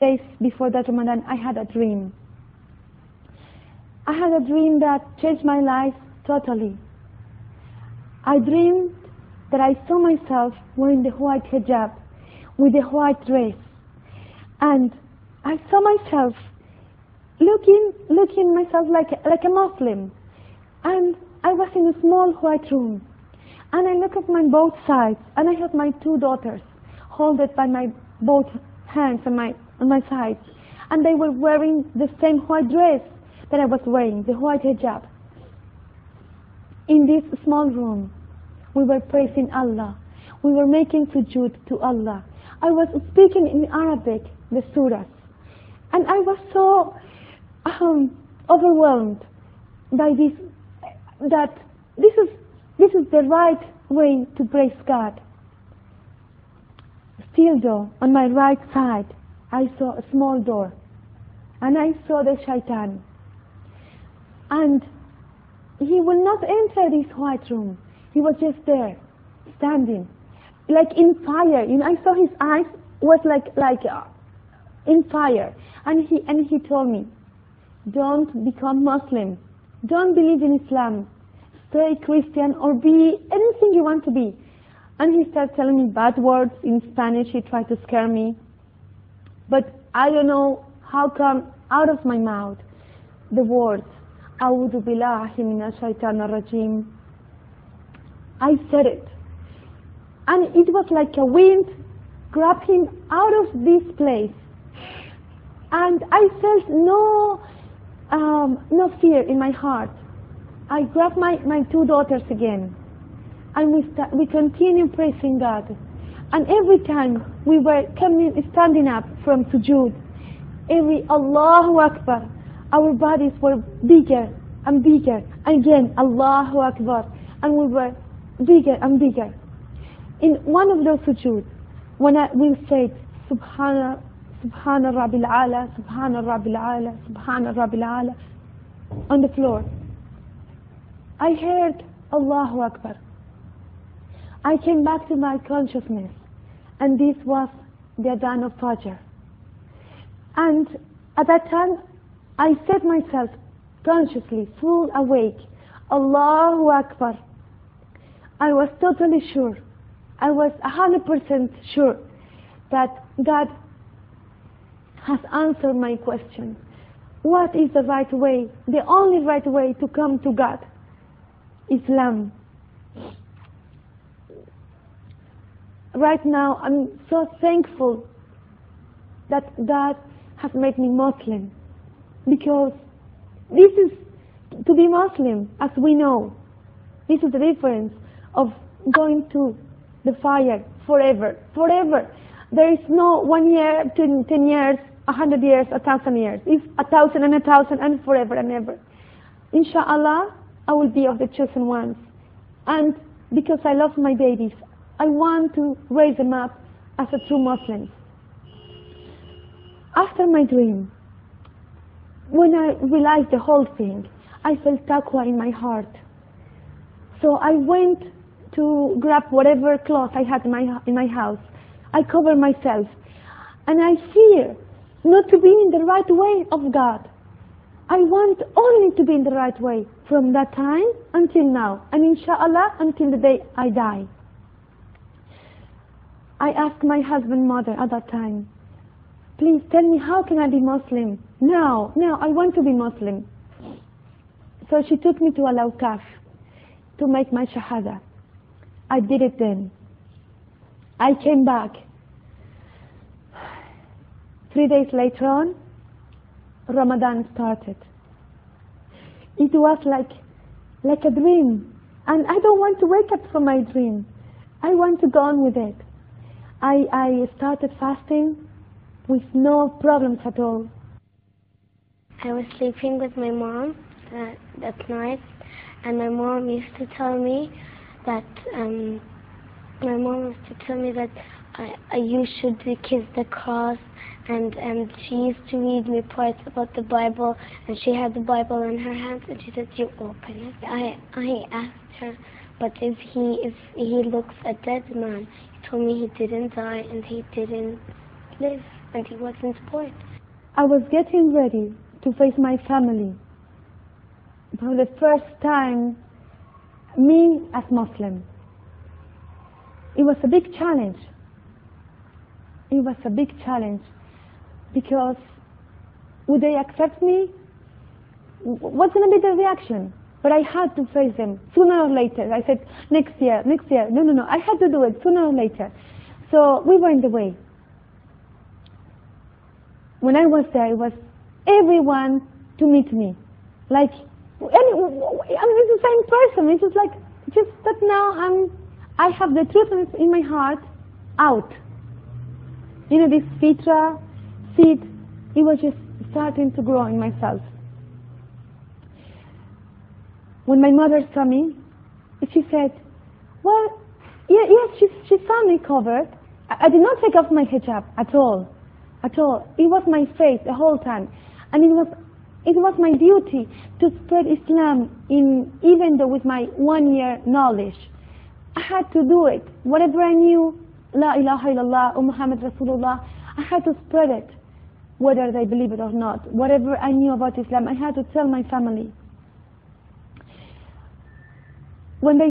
days before that Ramadan, I had a dream. I had a dream that changed my life totally. I dreamed that I saw myself wearing the white hijab with the white dress, and I saw myself looking myself like a Muslim, and I was in a small white room, and I looked at my both sides, and I had my two daughters holded by my both hands on my sides, and they were wearing the same white dress that I was wearing, the white hijab. In this small room, we were praising Allah. We were making sujood to Allah. I was speaking in Arabic, the surahs. And I was so overwhelmed by this, that this is the right way to praise God. Still though, on my right side, I saw a small door. And I saw the shaitan. And he will not enter this white room. He was just there, standing, like in fire. You know, I saw his eyes was like in fire. And he told me, don't become Muslim. Don't believe in Islam. Stay Christian or be anything you want to be. And he started telling me bad words in Spanish. He tried to scare me. But I don't know how come out of my mouth the words, A'udhu billahi minash shaitanir rajim. I said it. And it was like a wind grabbed him out of this place. And I felt no fear in my heart. I grabbed my two daughters again. And we continued praising God. And every time we were standing up from sujood, every Allahu Akbar, our bodies were bigger and bigger. Again, Allahu Akbar. And we were bigger and bigger. In one of those sujood, when we said, Subhana Rabbil Ala, Subhana Rabbil Ala, Subhana Rabbil Ala, on the floor, I heard Allahu Akbar. I came back to my consciousness, and this was the Adhan of Fajr. And at that time, I said myself consciously, full awake, Allahu Akbar. I was totally sure, I was 100% sure that God has answered my question. What is the right way, the only right way to come to God? Islam. Right now, I'm so thankful that God has made me Muslim, because this is, to be Muslim, as we know, this is the difference of going to the fire forever. There is no 1 year, 10 years, 100 years, 1,000 years. It's 1,000 and 1,000 and forever and ever. Inshallah, I will be of the chosen ones. And because I love my babies, I want to raise them up as a true Muslim. After my dream, when I realized the whole thing, I felt taqwa in my heart. So I went to grab whatever cloth I had in my house. I covered myself. And I fear not to be in the right way of God. I want only to be in the right way from that time until now. And inshallah, until the day I die. I asked my husband, mother at that time, please tell me, how can I be Muslim? Now, I want to be Muslim. So she took me to Al-Awqaf to make my shahada. I did it then. I came back. 3 days later on, Ramadan started. It was like a dream. And I don't want to wake up from my dream. I want to go on with it. I started fasting with no problems at all. I was sleeping with my mom that night, and my mom used to tell me that you should kiss the cross, and she used to read me parts about the Bible, and she had the Bible in her hands, and she said, you open it. I asked her, but if he looks a dead man, he told me he didn't die and he didn't live. and he wasn't born. I was getting ready to face my family. For the first time, me as Muslim. It was a big challenge. It was a big challenge because would they accept me? What's going to be the reaction? But I had to face them sooner or later. I said, next year. No. I had to do it sooner or later. So we were in the way. When I was there, it was everyone to meet me. Like, it's the same person. It's just that now I have the truth in my heart out. You know, this fitra seed, it was just starting to grow in myself. When my mother saw me, she said, well, yes, she saw me covered. I did not take off my hijab at all. It was my faith the whole time. And it was my duty to spread Islam even though with my 1 year knowledge. I had to do it. Whatever I knew, La ilaha illallah, Muhammad Rasulullah, I had to spread it, whether they believe it or not. Whatever I knew about Islam, I had to tell my family. When they